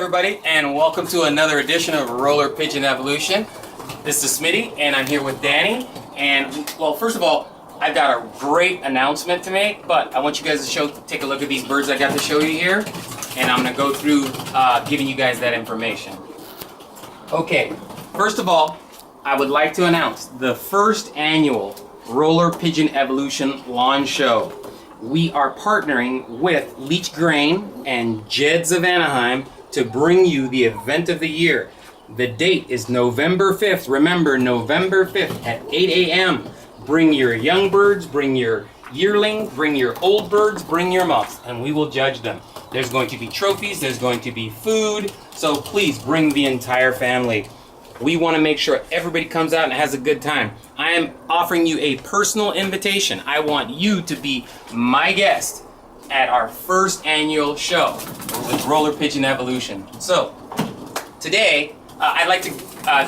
everybody, and welcome to another edition of Roller Pigeon Evolution. This is Smitty, and I'm here with Downey. And, well, first of all, I've got a great announcement to make, but I want you guys to take a look at these birds I got to show you here, and I'm going to go through giving you guys that information. Okay, first of all, I would like to announce the first annual Roller Pigeon Evolution Lawn Show. We are partnering with Leach and Jedds of Anaheim to bring you the event of the year. The date is November 5th. Remember, November 5th at 8 a.m. Bring your young birds, bring your yearling, bring your old birds, bring your muffs, and we will judge them. There's going to be trophies, there's going to be food, so please bring the entire family. We want to make sure everybody comes out and has a good time. I am offering you a personal invitation. I want you to be my guest at our first annual show with Roller Pigeon Evolution. So, today, I'd like to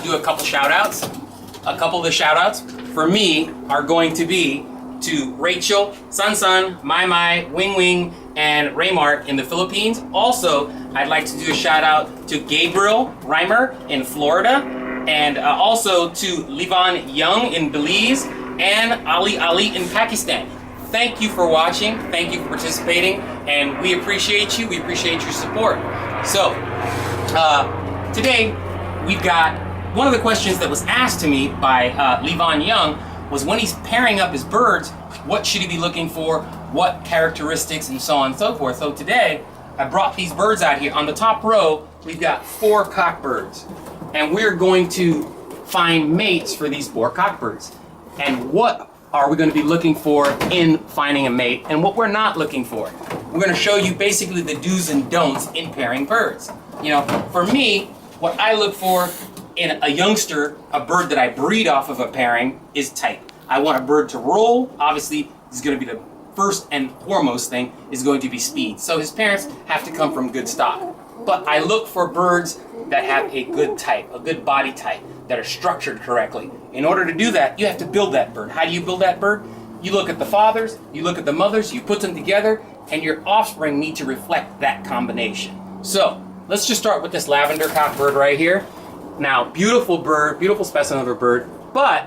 do a couple shout-outs. A couple of the shout-outs for me are going to be to Rachel, Sun, Mai, Wing, and Raymart in the Philippines. Also, I'd like to do a shout-out to Gabriel Reimer in Florida, and also to Livan Young in Belize, and Ali in Pakistan. Thank you for watching, thank you for participating, and we appreciate you, we appreciate your support. So, today we've got one of the questions that was asked to me by Livan Young was when he's pairing up his birds, what should he be looking for, what characteristics, and so on and so forth. So today, I brought these birds out here. On the top row, we've got 4 cockbirds, and we're going to find mates for these 4 cockbirds. And what are we going to be looking for in finding a mate, and what we're not looking for. We're going to show you basically the do's and don'ts in pairing birds. You know, for me, what I look for in a youngster, a bird that I breed off of a pairing, is type. I want a bird to roll. Obviously, this is going to be the first and foremost thing, is going to be speed. So his parents have to come from good stock. But I look for birds that have a good type, a good body type, that are structured correctly. In order to do that, you have to build that bird. How do you build that bird? You look at the fathers, you look at the mothers, you put them together, and your offspring need to reflect that combination. So, let's just start with this lavender cockbird right here. Now, beautiful bird, beautiful specimen of a bird, but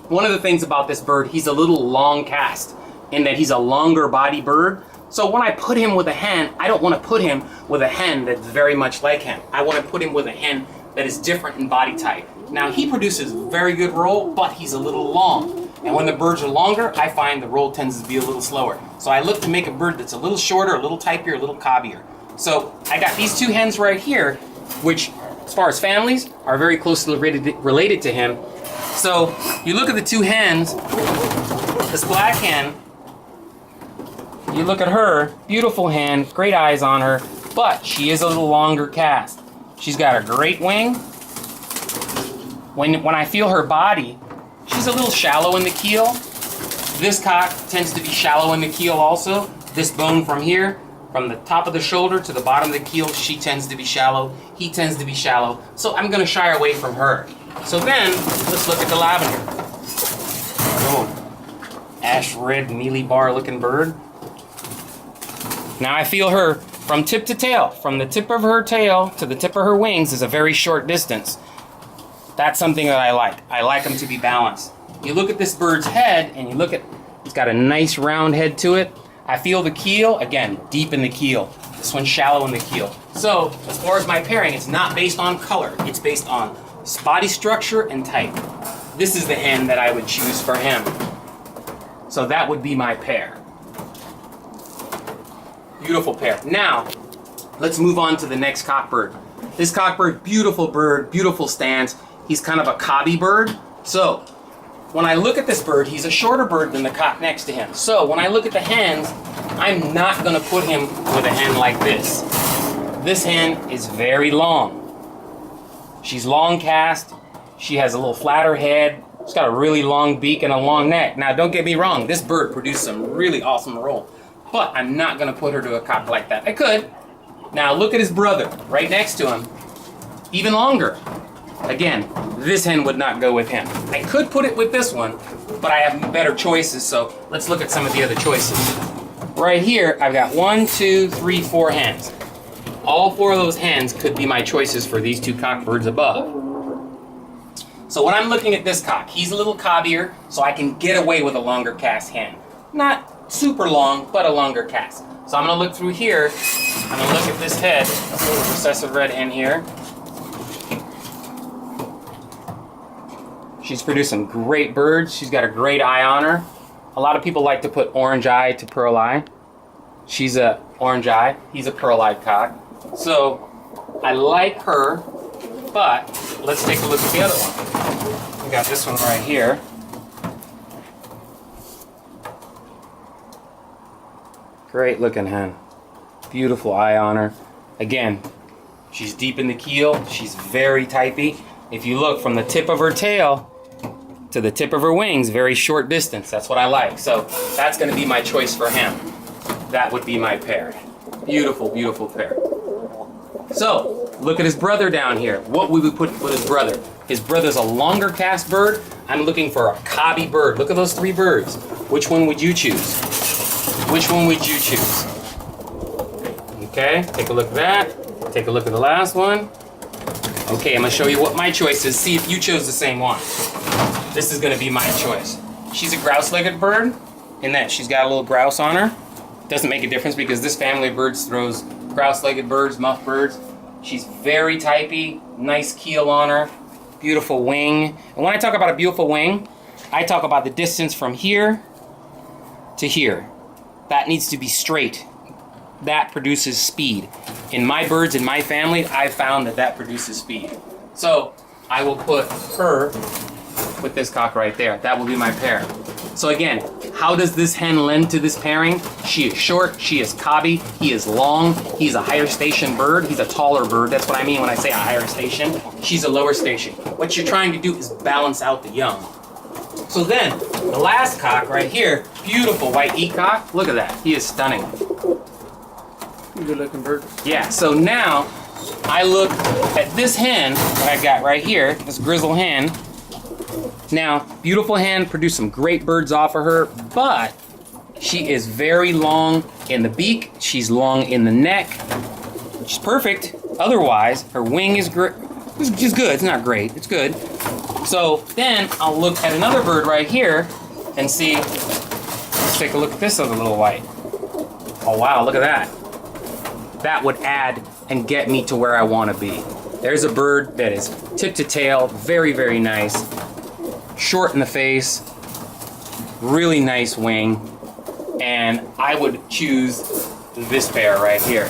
one of the things about this bird, he's a little long cast, in that he's a longer body bird. So when I put him with a hen, I don't want to put him with a hen that's very much like him. I want to put him with a hen that is different in body type. Now, he produces very good roll, but he's a little long. And when the birds are longer, I find the roll tends to be a little slower. So I look to make a bird that's a little shorter, a little typier, a little cobbier. So I got these 2 hens right here, which, as far as families, are very closely related to him. So you look at the 2 hens, this black hen, you look at her, beautiful hen, great eyes on her, but she is a little longer cast. She's got a great wing. When I feel her body, she's a little shallow in the keel. This cock tends to be shallow in the keel also. This bone from here, from the top of the shoulder to the bottom of the keel, she tends to be shallow. He tends to be shallow. So I'm going to shy away from her. So then, let's look at the lavender. Oh, ash red mealy bar looking bird. Now I feel her from tip to tail. From the tip of her tail to the tip of her wings is a very short distance. That's something that I like. I like them to be balanced. You look at this bird's head, and you look at, it's got a nice round head to it. I feel the keel, again, deep in the keel. This one's shallow in the keel. So, as far as my pairing, it's not based on color. It's based on body structure and type. This is the hen that I would choose for him. So that would be my pair. Beautiful pair. Now, let's move on to the next cockbird. This cockbird, beautiful stance. He's kind of a cobby bird. So, when I look at this bird, he's a shorter bird than the cock next to him. So, when I look at the hens, I'm not going to put him with a hen like this. This hen is very long. She's long cast. She has a little flatter head. She's got a really long beak and a long neck. Now, don't get me wrong. This bird produced some really awesome roll. But I'm not going to put her to a cock like that. I could. Now, look at his brother right next to him. Even longer. Again, this hen would not go with him. I could put it with this one, but I have better choices, so let's look at some of the other choices. Right here, I've got 1, 2, 3, 4 hens. all 4 of those hens could be my choices for these 2 cock birds above. So when I'm looking at this cock, he's a little cobbier, so I can get away with a longer cast hen. Not super long, but a longer cast. So I'm gonna look through here, I'm gonna look at this head, this little recessive red hen here. She's produced some great birds. She's got a great eye on her. A lot of people like to put orange eye to pearl eye. She's a orange eye, he's a pearl-eyed cock. So I like her, but let's take a look at the other one. We got this one right here. Great looking hen. Beautiful eye on her. Again, she's deep in the keel. She's very typey. If you look from the tip of her tail to the tip of her wings, very short distance. That's what I like. So that's going to be my choice for him. That would be my pair. Beautiful, beautiful pair. So look at his brother down here. What we would put with his brother. His brother's a longer cast bird. I'm looking for a cobby bird. Look at those 3 birds. Which one would you choose? Which one would you choose? Okay, take a look at that. Take a look at the last one. Okay, I'm gonna show you what my choice is. See if you chose the same one. This is gonna be my choice. She's a grouse-legged bird in that she's got a little grouse on her. Doesn't make a difference because this family of birds throws grouse-legged birds, muff birds. She's very typey, nice keel on her, beautiful wing. And when I talk about a beautiful wing, I talk about the distance from here to here. That needs to be straight. That produces speed. In my birds, in my family, I've found that that produces speed. So I will put her with this cock right there. That will be my pair. So again, how does this hen lend to this pairing? She is short, she is cobby, he is long, he's a higher station bird, he's a taller bird. That's what I mean when I say a higher station. She's a lower station. What you're trying to do is balance out the young. So then, the last cock right here, beautiful white eacock. Look at that, he is stunning. Good looking bird. Yeah, so now I look at this hen that I've got right here, this grizzle hen. Now, beautiful hen, produced some great birds off of her, but she is very long in the beak, she's long in the neck. She's perfect. Otherwise, her wing is great. It's just good, it's not great, it's good. So then I'll look at another bird right here and see, let's take a look at this other little white. Oh wow, look at that. That would add and get me to where I want to be. There's a bird that is tip to tail, very, very nice. Short in the face, really nice wing, and I would choose this pair right here.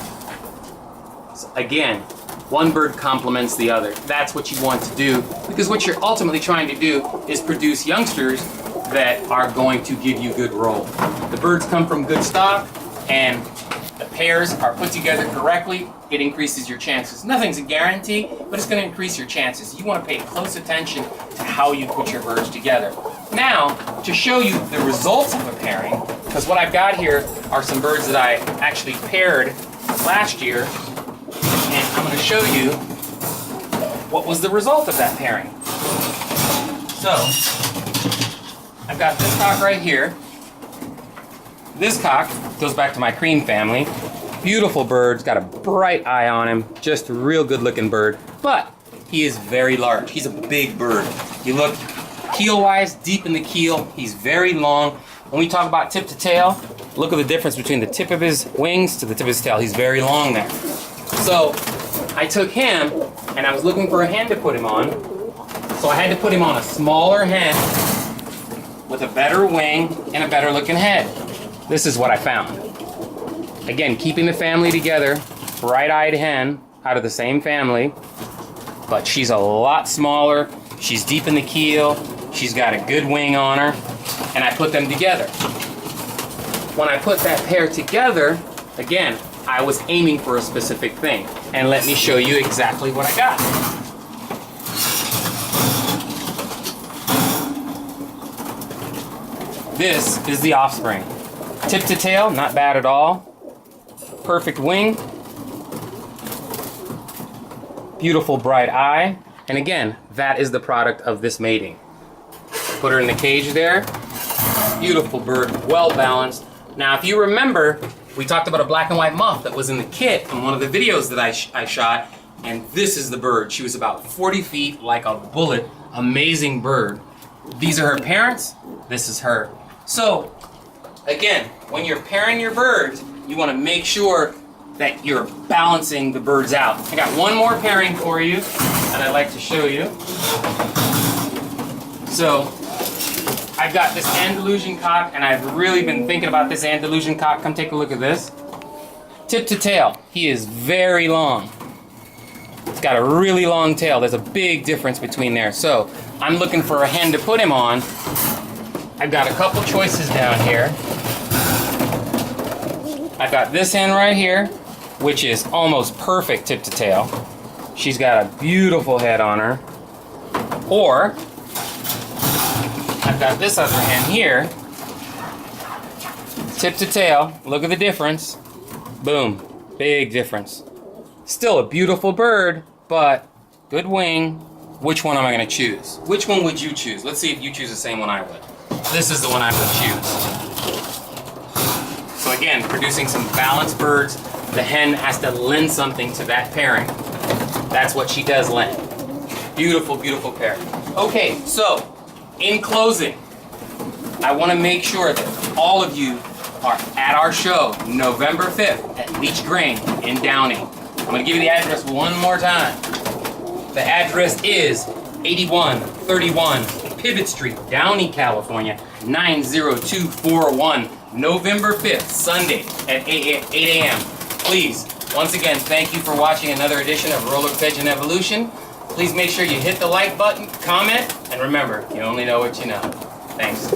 So again, one bird complements the other. That's what you want to do, because what you're ultimately trying to do is produce youngsters that are going to give you good roll. The birds come from good stock, and the pairs are put together correctly, it increases your chances. Nothing's a guarantee, but it's going to increase your chances. You want to pay close attention to how you put your birds together. Now, to show you the results of a pairing, because what I've got here are some birds that I actually paired last year, and I'm going to show you what was the result of that pairing. So, I've got this cock right here. This cock goes back to my cream family. Beautiful bird, got a bright eye on him, just a real good looking bird, but he is very large. He's a big bird. You look keel-wise, deep in the keel, he's very long. When we talk about tip to tail, look at the difference between the tip of his wings to the tip of his tail. He's very long there. So I took him and I was looking for a hen to put him on. So I had to put him on a smaller hen with a better wing and a better looking head. This is what I found. Again, keeping the family together, bright-eyed hen out of the same family, but she's a lot smaller, she's deep in the keel, she's got a good wing on her, and I put them together. When I put that pair together, again, I was aiming for a specific thing, and let me show you exactly what I got. This is the offspring. Tip to tail, not bad at all. Perfect wing. Beautiful bright eye. And again, that is the product of this mating. Put her in the cage there. Beautiful bird, well balanced. Now if you remember we talked about a black and white muff that was in the kit in one of the videos that I shot, and this is the bird. She was about 40 feet, like a bullet. Amazing bird. These are her parents. This is her. So, again, when you're pairing your birds, you want to make sure that you're balancing the birds out. I got one more pairing for you that I'd like to show you. So, I've got this Andalusian cock, and I've really been thinking about this Andalusian cock. Come take a look at this. Tip to tail, he is very long. It's got a really long tail. There's a big difference between there. So, I'm looking for a hen to put him on. I've got a couple choices down here. I've got this hen right here, which is almost perfect tip to tail. She's got a beautiful head on her. Or, I've got this other hen here, tip to tail. Look at the difference. Boom, big difference. Still a beautiful bird, but good wing. Which one am I gonna choose? Which one would you choose? Let's see if you choose the same one I would. This is the one I would choose. So again, producing some balanced birds. The hen has to lend something to that pairing. That's what she does lend. Beautiful, beautiful pair. Okay, so in closing, I want to make sure that all of you are at our show November 5th at Leach Grain in Downey. I'm going to give you the address one more time. The address is 8131 Pivot Street, Downey, California, 90241. November 5th, Sunday at 8 a.m. Please, once again, thank you for watching another edition of Roller Pigeon Evolution. Please make sure you hit the like button, comment, and remember, you only know what you know. Thanks.